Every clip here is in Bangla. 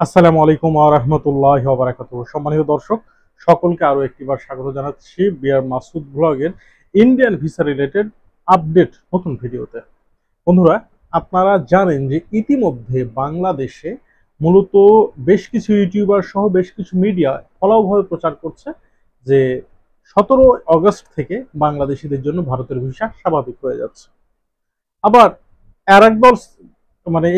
আসসালামু আলাইকুম ওয়া রাহমাতুল্লাহি ওয়া বারাকাতুহু। সম্মানিত দর্শক, সকলকে আরো একটিবার স্বাগত জানাচ্ছি বিআর মাসুদ ব্লগের ইন্ডিয়ান ভিসা রিলেটেড আপডেট নতুন ভিডিওতে। বন্ধুরা, আপনারা জানেন যে ইতিমধ্যে বাংলাদেশে মূলত বেশ কিছু ইউটিউবার সহ বেশ কিছু মিডিয়া ফলাওভাবে প্রচার করছে যে 17 আগস্ট থেকে বাংলাদেশিদের জন্য ভারতের ভিসা স্বাভাবিক হয়ে যাচ্ছে। আবার আর একদল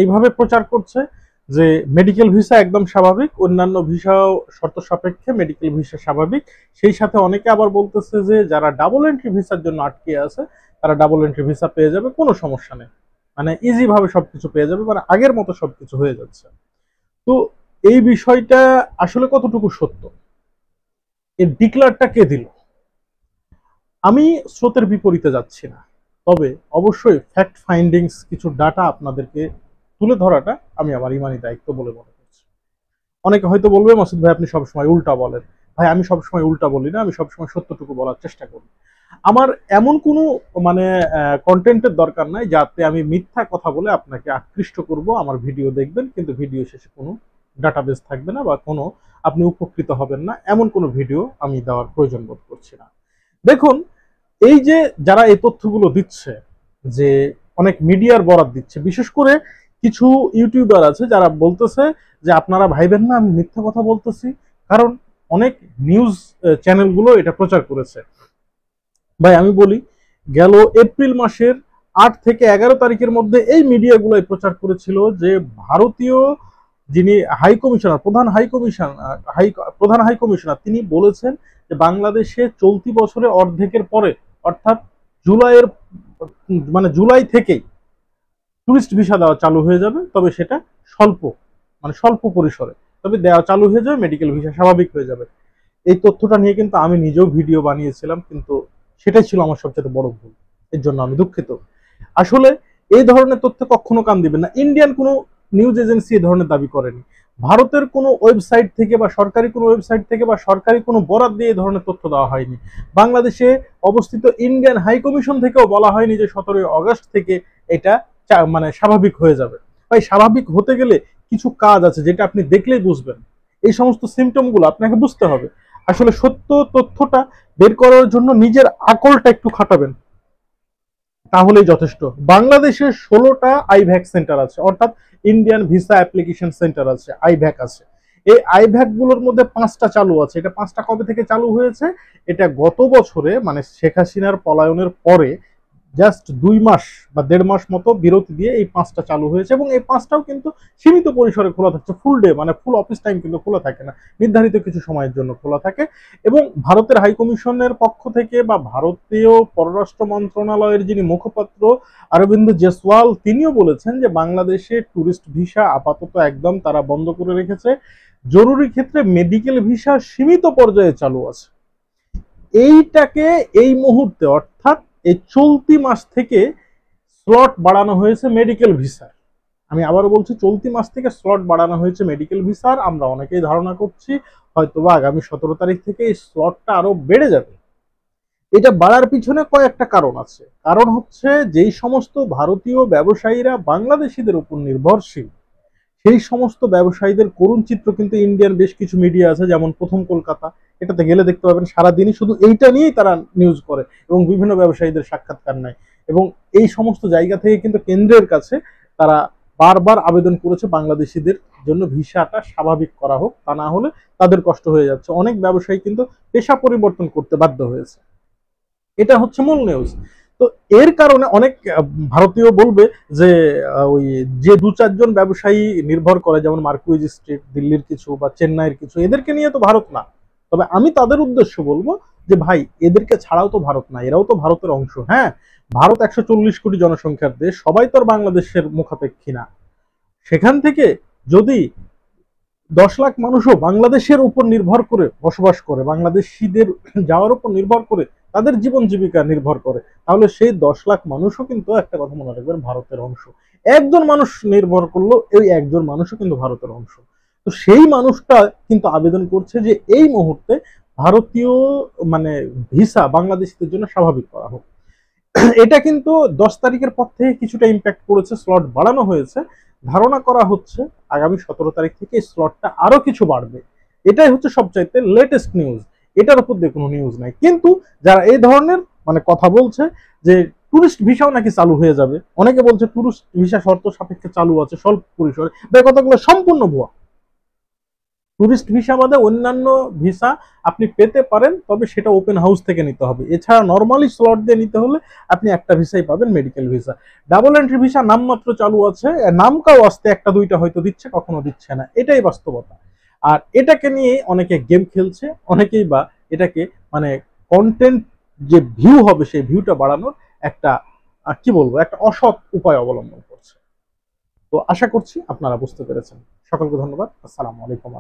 এইভাবে প্রচার করছে যে মেডিকেল ভিসা একদম স্বাভাবিক, অন্যান্য ভিসাও শর্ত সাপেক্ষে মেডিকেল ভিসা স্বাভাবিক। সেই সাথে অনেকে আবার বলতেছে যে যারা ডাবল এন্ট্রি ভিসার জন্য আটকে আছে তারা ডাবল এন্ট্রি ভিসা পেয়ে যাবে, কোনো সমস্যা নেই, ইজি ভাবে সবকিছু পেয়ে যাবে, আগের মতো সবকিছু হয়ে যাচ্ছে। তো এই বিষয়টা আসলে কতটুকু সত্য, এর ডিক্লারটা কে দিল? আমি স্রোতের বিপরীতে যাচ্ছি না, তবে অবশ্যই ফ্যাক্ট ফাইন্ডিংস কিছু ডাটা আপনাদেরকে তুলে ধরাটা আমি আমার ইমানি দায়িত্ব বলে মনে করছি। অনেকে হয়তো বলবে, মাসুদ ভাই আপনি সবসময় উল্টা বলেন। ভাই, আমি সবসময় উল্টা বলি না, আমি সবসময় সত্যটুকু বলার চেষ্টা করি। আমার এমন কোনো কন্টেন্টের দরকার নাই যাতে আমি মিথ্যা কথা বলে আপনাকে আকৃষ্ট করব। আমার ভিডিও দেখবেন, কিন্তু ভিডিও শেষে কোনো ডাটাবেস থাকবে না বা কোনো আপনি উপকৃত হবেন না, এমন কোনো ভিডিও আমি দেওয়ার প্রয়োজন বোধ করছি না। দেখুন, এই যে যারা এই তথ্যগুলো দিচ্ছে, যে অনেক মিডিয়ার বরাত দিচ্ছে, বিশেষ করে কিছু ইউটিউবার আছে যারা বলতেছে যে আপনারা ভাইবেন না আমি মিথ্যা কথা বলতেছি, কারণ অনেক নিউজ চ্যানেলগুলো এটা প্রচার করেছে। ভাই আমি বলি, গেল এপ্রিল মাসের 8 থেকে 11 তারিখের মধ্যে এই মিডিয়াগুলোই প্রচার করেছিল যে ভারতীয় যিনি হাই কমিশনার, প্রধান হাই কমিশনার, তিনি বলেছেন যে বাংলাদেশে চলতি বছরের অর্ধেকের পরে, অর্থাৎ জুলাইয়ের জুলাই থেকেই টুরিস্ট ভিসা দেওয়া চালু হয়ে যাবে, তবে সেটা স্বল্প স্বল্প পরিসরে, তবে দেওয়া চালু হয়ে যাবে, মেডিকেল ভিসা স্বাভাবিক হয়ে যাবে। এই তথ্যটা নিয়ে কিন্তু আমি নিজেও ভিডিও বানিয়েছিলাম, কিন্তু সেটাই ছিল আমার সবচেয়ে বড় ভুল। এর জন্য আমি দুঃখিত। আসলে এই ধরনের তথ্য কখনো কান দিবেন না। ইন্ডিয়ান কোনো নিউজ এজেন্সি এই ধরনের দাবি করেনি, ভারতের কোনো ওয়েবসাইট থেকে বা সরকারি কোনো ওয়েবসাইট থেকে বা সরকারি কোনো বরাত দিয়ে এই ধরনের তথ্য দেওয়া হয়নি। বাংলাদেশে অবস্থিত ইন্ডিয়ান হাই কমিশন থেকেও বলা হয়নি যে 17 আগস্ট থেকে এটা স্বাভাবিক হয়ে যাবে। তাই স্বাভাবিক হতে গেলে কিছু কাজ আছে যেটা আপনি দেখলেই বুঝবেন। এই সমস্ত সিমটমগুলো আপনাকে বুঝতে হবে। আসলে সত্য তথ্যটা বের করার জন্য নিজের আকলটা একটু খাটাবেন, তাহলেই যথেষ্ট। বাংলাদেশে 16টা আইভ্যাক সেন্টার আছে, অর্থাৎ ইন্ডিয়ান ভিসা অ্যাপ্লিকেশন সেন্টার আছে, আইভ্যাক আছে। এই আইভ্যাক গুলোর মধ্যে 5টা চালু আছে। এটা 5টা কবে থেকে চালু হয়েছে? এটা গত বছরে শেখ হাসিনার পলায়নের পরে জাস্ট 2 মাস বা 1.5 মাস মতো বিরতি দিয়ে এই 5টা চালু হয়েছে, এবং এই 5টাও কিন্তু সীমিত পরিসরে খোলা থাকছে। ফুল ডে ফুল অফিস টাইম কিন্তু খোলা থাকে না, নির্ধারিত কিছু সময়ের জন্য খোলা থাকে। এবং ভারতের হাই কমিশনের পক্ষ থেকে বা ভারতীয় পররাষ্ট্র মন্ত্রণালয়ের যিনি মুখপাত্র অরবিন্দ জেসওয়াল, তিনিও বলেছেন যে বাংলাদেশে ট্যুরিস্ট ভিসা আপাতত একদম তারা বন্ধ করে রেখেছে, জরুরি ক্ষেত্রে মেডিকেল ভিসা সীমিত পর্যায়ে চালু আছে। এইটাকে এই মুহূর্তে, অর্থাৎ এই চলতি মাস থেকে স্লট বাড়ানো হয়েছে মেডিকেল ভিসার। আমি আবারও বলছি, চলতি মাস থেকে স্লট বাড়ানো হয়েছে মেডিকেল ভিসার। আমরা অনেকেই ধারণা করছি হয়তোবা আগামী 17 তারিখ থেকে এই স্লটটা আরো বেড়ে যাবে। এটা বাড়ার পিছনে কয়েকটা কারণ আছে। কারণ হচ্ছে, যেই সমস্ত ভারতীয় ব্যবসায়ীরা বাংলাদেশিদের উপর নির্ভরশীল, সেই সমস্ত ব্যবসায়ীদের করুণ চিত্র কিন্তু ইন্ডিয়ান বেশ কিছু মিডিয়া আছে, যেমন প্রথম কলকাতা, এটাতে গেলে দেখতে পাবেন সারাদিনই শুধু এইটা নিয়েই তারা নিউজ করে এবং বিভিন্ন ব্যবসায়ীদের সাক্ষাৎকার নেয়। এবং এই সমস্ত জায়গা থেকে কিন্তু কেন্দ্রের কাছে তারা বারবার আবেদন করেছে বাংলাদেশিদের জন্য ভিসাটা স্বাভাবিক করা হোক, তা না হলে তাদের কষ্ট হয়ে যাচ্ছে। অনেক ব্যবসায়ী কিন্তু পেশা পরিবর্তন করতে বাধ্য হয়েছে। এটা হচ্ছে মূল নিউজ। তো এর কারণে অনেক ভারতীয় বলবে যে ওই যে 2-4 জন ব্যবসায়ী নির্ভর করে, যেমন মার্কুইজ স্ট্রিট, দিল্লির কিছু বা চেন্নাইয়ের কিছু, এদেরকে নিয়ে তো ভারত না। তবে আমি তাদের উদ্দেশ্য বলবো যে ভাই, এদেরকে ছাড়াও তো ভারত না, এরাও তো ভারতের অংশ। হ্যাঁ, ভারত 140 কোটি জনসংখ্যার দেশ, সবাই তো আর বাংলাদেশের মুখাপেক্ষী না। সেখান থেকে যদি 10 লাখ মানুষও বাংলাদেশের উপর নির্ভর করে বসবাস করে, বাংলাদেশিদের যাওয়ার উপর নির্ভর করে তাদের জীবন জীবিকা নির্ভর করে, তাহলে সেই 10 লাখ মানুষও কিন্তু, একটা কথা মনে রাখবেন, ভারতের অংশ। একজন মানুষ নির্ভর করলো, এই একজন মানুষও কিন্তু ভারতের অংশ। তো সেই মানুষটা কিন্তু আবেদন করছে যে এই মুহূর্তে ভারতীয় ভিসা বাংলাদেশিদের জন্য স্বাভাবিক করা হোক। এটা কিন্তু 10 তারিখের পর থেকে কিছুটা ইম্প্যাক্ট করেছে, স্লট বাড়ানো হয়েছে। ধারণা করা হচ্ছে আগামী 17 তারিখ থেকে স্লটটা আরো কিছু বাড়বে। এটাই হচ্ছে সবচাইতে লেটেস্ট নিউজ। এটার উপর দিয়ে কোনো নিউজ নাই। কিন্তু যারা এই ধরনের মানে কথা বলছে যে টুরিস্ট ভিসাও নাকি চালু হয়ে যাবে, অনেকে বলছে টুরিস্ট ভিসা শর্ত সাপেক্ষে চালু আছে স্বল্প পরিসরে, এই কথাগুলো সম্পূর্ণ ভুয়া। টুরিস্ট ভিসা বাদে অন্যান্য ভিসা আপনি পেতে পারেন, তবে সেটা ওপেন হাউস থেকে নিতে হবে। এছাড়া নর্মালি স্লট দিয়ে নিতে হলে আপনি একটা ভিসাই পাবেন, medical visa. Double entry visa নামমাত্র চালু আছে, নামকাও আসতে একটা দুইটা হয়তো দিচ্ছে, কখনো দিচ্ছে না, এটাই বাস্তবতা। আর এটাকে নিয়ে অনেকে গেম খেলছে, অনেকেই বা এটাকে মানে কন্টেন্ট যে ভিউ হবে সেই ভিউটা বাড়ানোর একটা কি বলবো একটা অসৎ উপায় অবলম্বন করছে। তো আশা করছি আপনারা বুঝতে পেরেছেন। সকলকে ধন্যবাদ। আসসালামু আলাইকুম।